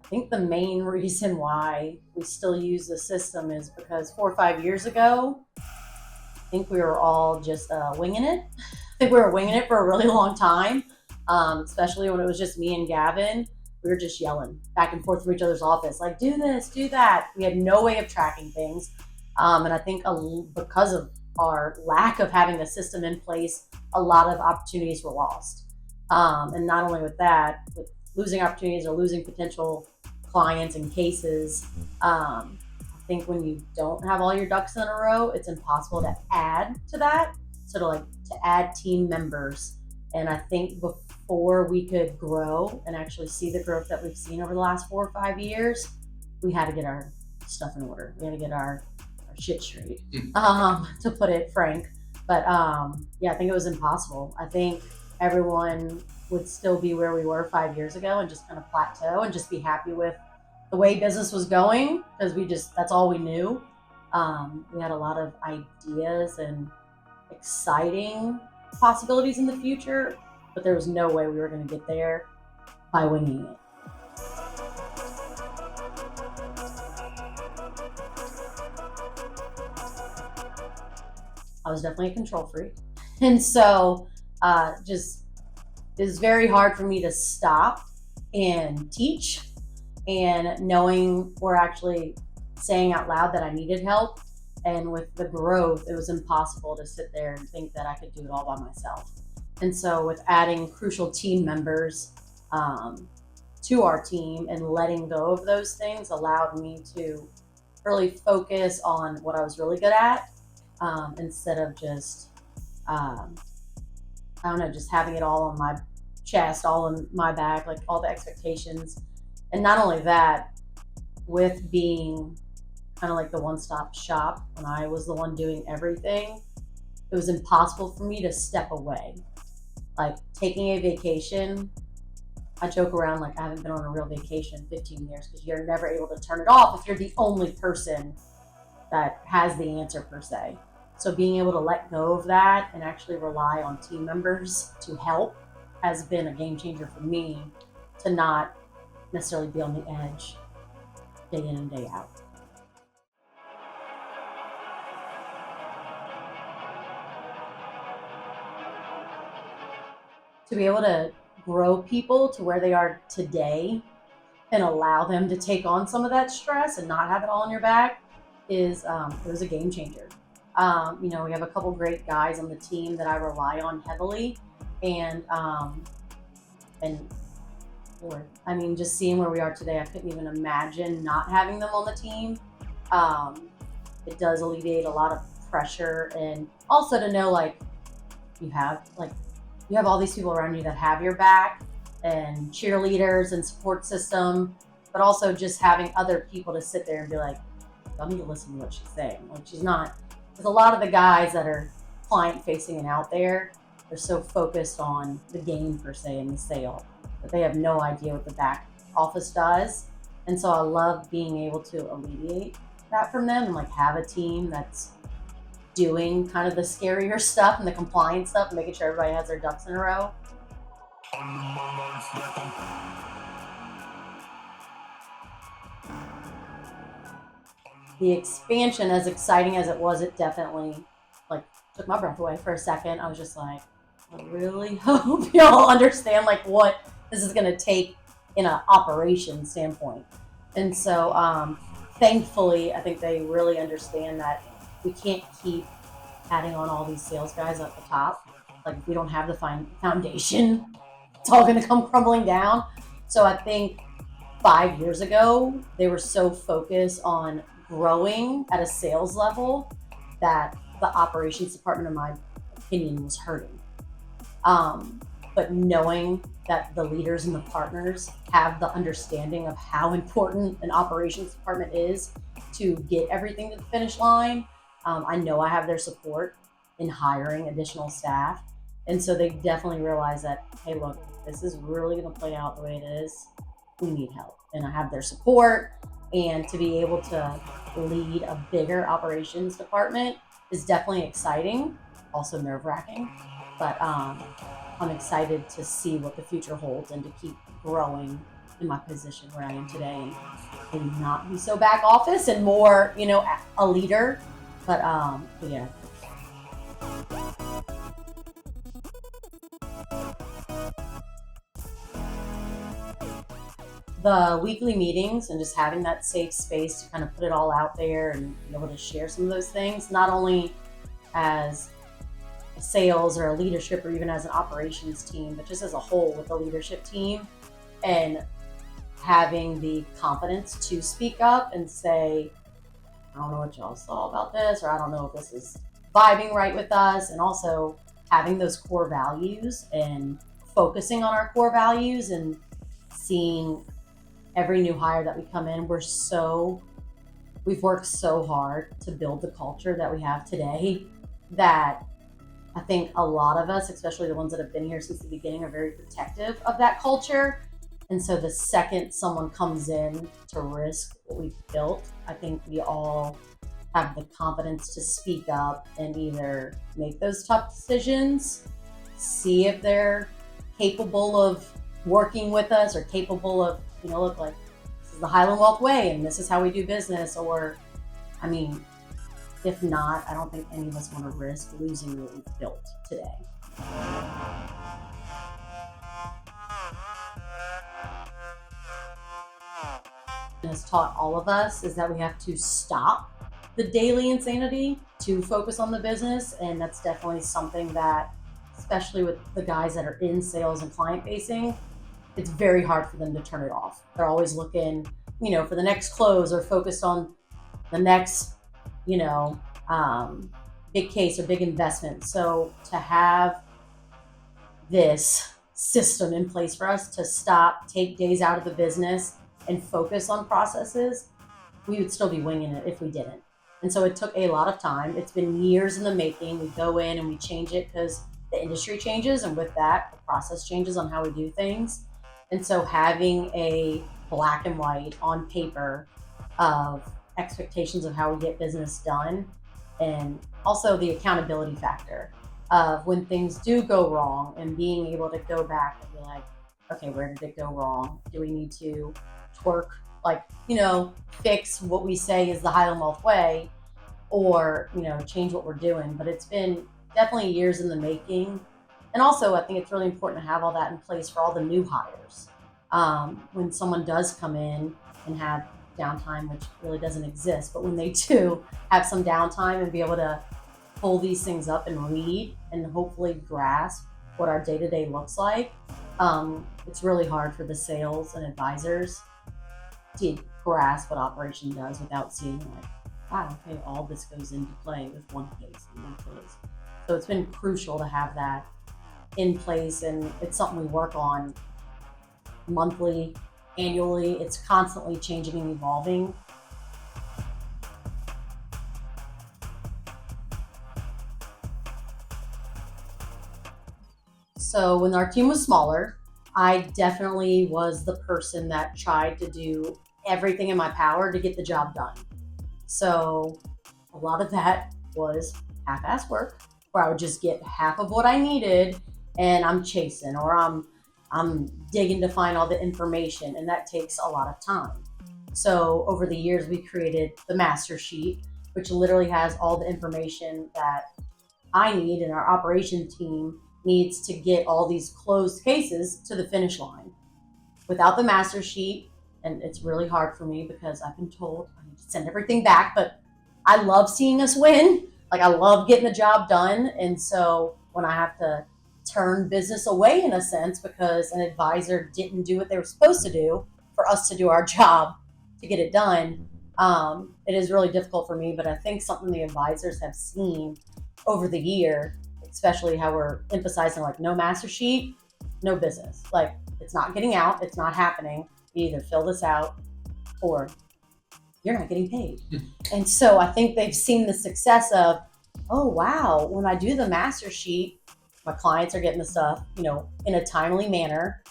think the main reason why we still use the system is because 4 or 5 years ago, I think we were all just winging it. I think we were winging it for a really long time, especially when it was just me and Gavin. We were just yelling back and forth from each other's office, like, do this, do that. We had no way of tracking things. And I think because of our lack of having a system in place, a lot of opportunities were lost. And not only with that, with losing opportunities or losing potential clients and cases, I think when you don't have all your ducks in a row, it's impossible to add to that. So to add team members. And I think before we could grow and actually see the growth that we've seen over the last 4 or 5 years, we had to get our stuff in order. We had to get our shit straight, to put it frank. But yeah, I think it was impossible. I think everyone would still be where we were 5 years ago and just kind of plateau and just be happy with the way business was going, because that's all we knew. We had a lot of ideas and exciting possibilities in the future, but there was no way we were going to get there by winging it. I was definitely a control freak. And so just it was very hard for me to stop and teach, and knowing or actually saying out loud that I needed help. And with the growth, it was impossible to sit there and think that I could do it all by myself. And so with adding crucial team members to our team and letting go of those things allowed me to really focus on what I was really good at, instead of just, I don't know, just having it all on my chest, all on my back, like all the expectations. And not only that, with being kind of like the one-stop shop, when I was the one doing everything, it was impossible for me to step away. Like taking a vacation, I joke around like I haven't been on a real vacation in 15 years, because you're never able to turn it off if you're the only person that has the answer per se. So being able to let go of that and actually rely on team members to help has been a game changer for me, to not necessarily be on the edge day in and day out. To be able to grow people to where they are today and allow them to take on some of that stress and not have it all on your back is it was a game changer. We have a couple great guys on the team that I rely on heavily, and Lord, I mean, just seeing where we are today, I couldn't even imagine not having them on the team. It does alleviate a lot of pressure, and also to know you have like you have all these people around you that have your back, and cheerleaders and support system, but also just having other people to sit there and be like, I need to listen to what she's saying. Like, she's not, because a lot of the guys that are client facing and out there, they're so focused on the game per se and the sale that they have no idea what the back office does. And so I love being able to alleviate that from them and have a team that's doing kind of the scarier stuff and the compliance stuff and making sure everybody has their ducks in a row. The expansion, as exciting as it was, it definitely took my breath away for a second. I was just like, I really hope y'all understand what this is going to take in an operation standpoint. And so thankfully, I think they really understand that we can't keep adding on all these sales guys at the top. If we don't have the foundation, it's all going to come crumbling down. So I think 5 years ago, they were so focused on growing at a sales level that the operations department, in my opinion, was hurting. But knowing that the leaders and the partners have the understanding of how important an operations department is to get everything to the finish line, I know I have their support in hiring additional staff. And so they definitely realize that, hey, look, this is really going to play out the way it is. We need help. And I have their support. And to be able to lead a bigger operations department is definitely exciting, also nerve-wracking. But I'm excited to see what the future holds and to keep growing in my position where I am today, and maybe not be so back office and more, a leader. But yeah. The weekly meetings and just having that safe space to kind of put it all out there and be able to share some of those things, not only as a sales or a leadership or even as an operations team, but just as a whole with the leadership team, and having the confidence to speak up and say, I don't know what y'all saw about this, or I don't know if this is vibing right with us. And also having those core values and focusing on our core values and seeing every new hire that we come in, we've worked so hard to build the culture that we have today that I think a lot of us, especially the ones that have been here since the beginning, are very protective of that culture. And so the second someone comes in to risk what we've built, I think we all have the confidence to speak up and either make those tough decisions, see if they're capable of working with us or capable of, look, like, this is the Highland Wealth way and this is how we do business. Or, if not, I don't think any of us want to risk losing what we've built today. Has taught all of us is that we have to stop the daily insanity to focus on the business. And that's definitely something that, especially with the guys that are in sales and client facing, it's very hard for them to turn it off. They're always looking, for the next close or focused on the next, big case or big investment. So to have this system in place for us to stop, take days out of the business and focus on processes, we would still be winging it if we didn't. And so it took a lot of time. It's been years in the making. We go in and we change it because the industry changes, and with that, the process changes on how we do things. And so having a black and white on paper of expectations of how we get business done, and also the accountability factor of when things do go wrong and being able to go back and be like, okay, where did it go wrong? Do we need to twerk, fix what we say is the Highland Wealth way, or, change what we're doing? But it's been definitely years in the making. And also, I think it's really important to have all that in place for all the new hires. When someone does come in and have downtime, which really doesn't exist, but when they do have some downtime and be able to pull these things up and read and hopefully grasp what our day-to-day looks like, it's really hard for the sales and advisors to grasp what operation does without seeing wow, okay, all this goes into play with one case and one case. So it's been crucial to have that in place, and it's something we work on monthly, annually. It's constantly changing and evolving. So when our team was smaller, I definitely was the person that tried to do everything in my power to get the job done. So a lot of that was half-ass work, where I would just get half of what I needed and I'm chasing, or I'm digging to find all the information, and that takes a lot of time. So over the years, we created the master sheet, which literally has all the information that I need and our operation team needs to get all these closed cases to the finish line. Without the master sheet, and it's really hard for me because I've been told I need to send everything back, but I love seeing us win. I love getting the job done. And so when I have to turn business away in a sense because an advisor didn't do what they were supposed to do for us to do our job to get it done, it is really difficult for me. But I think something the advisors have seen over the year, especially how we're emphasizing no master sheet, no business. It's not getting out, it's not happening. You either fill this out or you're not getting paid. And so I think they've seen the success of, oh wow, when I do the master sheet, my clients are getting the stuff, in a timely manner.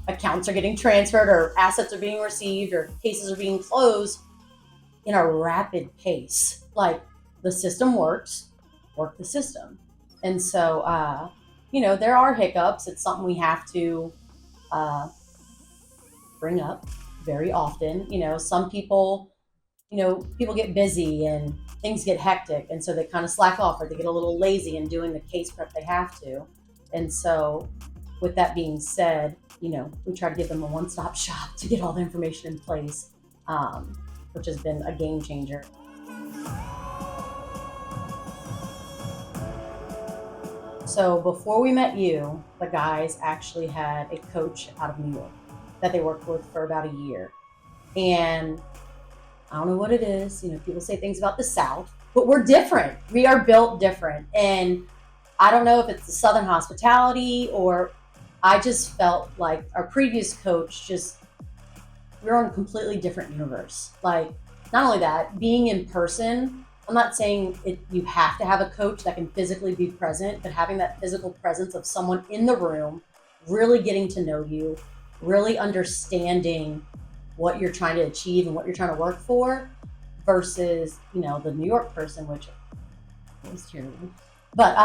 Accounts are getting transferred, or assets are being received, or cases are being closed in a rapid pace. The system works, work the system. And so, there are hiccups. It's something we have to bring up very often. Some people, people get busy and things get hectic, and so they kind of slack off, or they get a little lazy in doing the case prep they have to. And so, with that being said, we try to give them a one-stop shop to get all the information in place, which has been a game changer. So before we met you, the guys actually had a coach out of New York that they worked with for about a year. And I don't know what it is. People say things about the South, but we're different. We are built different. And I don't know if it's the Southern hospitality, or I just felt like our previous coach we're on a completely different universe. Like, not only that, being in person, I'm not saying you have to have a coach that can physically be present, but having that physical presence of someone in the room, really getting to know you, really understanding what you're trying to achieve and what you're trying to work for, versus, the New York person, which was terrible. But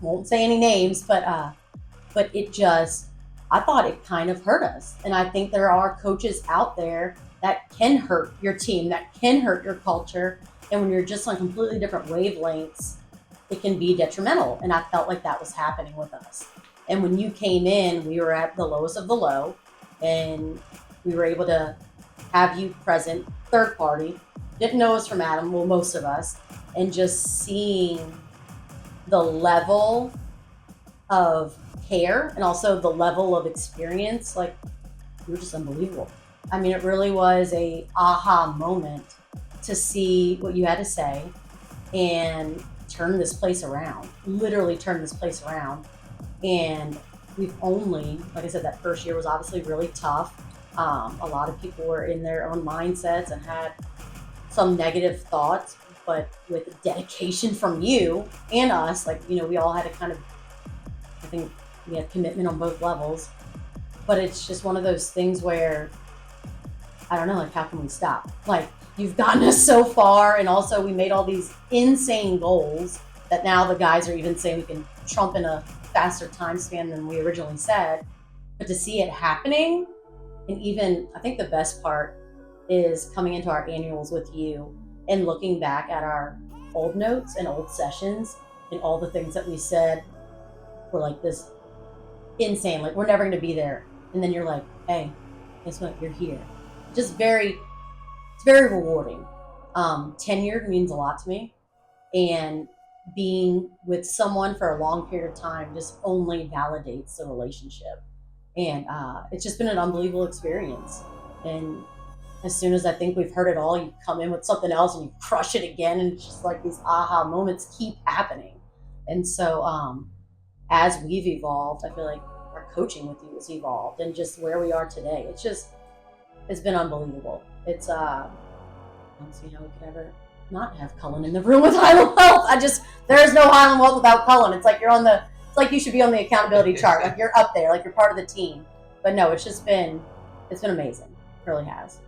won't say any names, but I thought it kind of hurt us. And I think there are coaches out there that can hurt your team, that can hurt your culture. And when you're just on completely different wavelengths, it can be detrimental. And I felt like that was happening with us. And when you came in, we were at the lowest of the low, and we were able to have you present, third party, didn't know us from Adam, well, most of us, and just seeing the level of care and also the level of experience, like, you were just unbelievable. I mean, it really was a aha moment to see what you had to say and turn this place around, literally turn this place around. And we've only, like I said, that first year was obviously really tough. A lot of people were in their own mindsets and had some negative thoughts, but with dedication from you and us, we all had to kind of, I think we had commitment on both levels. But it's just one of those things where, I don't know, how can we stop? You've gotten us so far, and also we made all these insane goals that now the guys are even saying we can trump in a faster time span than we originally said. But to see it happening, and even, I think the best part is coming into our annuals with you and looking back at our old notes and old sessions and all the things that we said were like this insane, we're never going to be there. And then you're like, hey, guess what? You're here. It's very rewarding. Tenure means a lot to me, and being with someone for a long period of time just only validates the relationship. And it's just been an unbelievable experience. And as soon as I think we've heard it all, you come in with something else and you crush it again, and it's just like these aha moments keep happening. And so as we've evolved, I feel like our coaching with you has evolved, and just where we are today, it's been unbelievable. It's I don't see how we could ever not have Cullen in the room with Highland Wealth. There is no Highland Wealth without Cullen. It's like you should be on the accountability chart. Like, you're up there, like you're part of the team. But no, it's been amazing. It really has.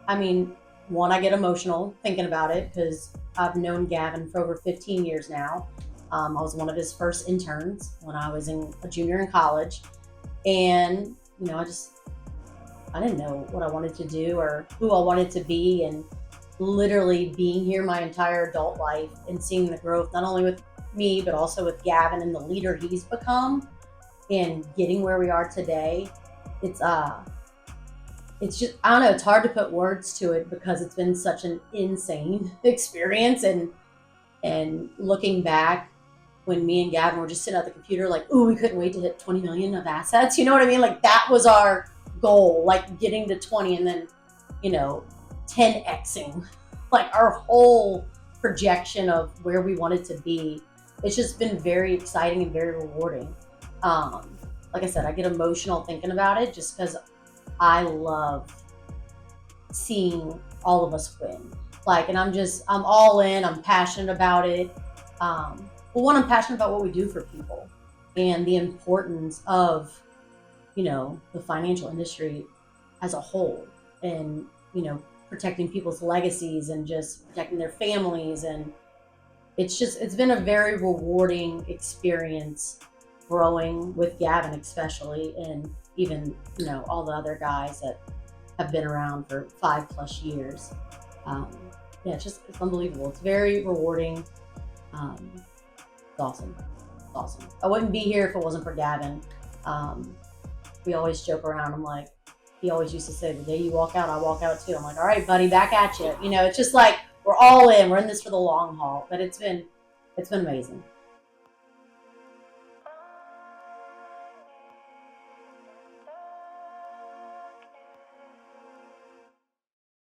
I mean, one, I get emotional thinking about it because I've known Gavin for over 15 years now. I was one of his first interns when I was a junior in college. And, I didn't know what I wanted to do or who I wanted to be. And literally being here my entire adult life and seeing the growth, not only with me, but also with Gavin and the leader he's become, and getting where we are today. It's just, I don't know, it's hard to put words to it because it's been such an insane experience. And looking back, when me and Gavin were just sitting at the computer, ooh, we couldn't wait to hit 20 million of assets. You know what I mean? That was our goal, getting to 20 and then, 10xing, our whole projection of where we wanted to be. It's just been very exciting and very rewarding. Like I said, I get emotional thinking about it just because I love seeing all of us win. And I'm all in, I'm passionate about it. Well, one, I'm passionate about what we do for people and the importance of, the financial industry as a whole, and, protecting people's legacies and just protecting their families. And it's been a very rewarding experience growing with Gavin, especially, and even, all the other guys that have been around for 5+ years. Um, yeah, it's unbelievable. It's very rewarding. It's awesome. It's awesome. I wouldn't be here if it wasn't for Gavin. Um, we always joke around. I'm like, he always used to say, the day you walk out, I walk out too. I'm like, all right, buddy, back at you. It's just like, we're all in. We're in this for the long haul. But it's been amazing.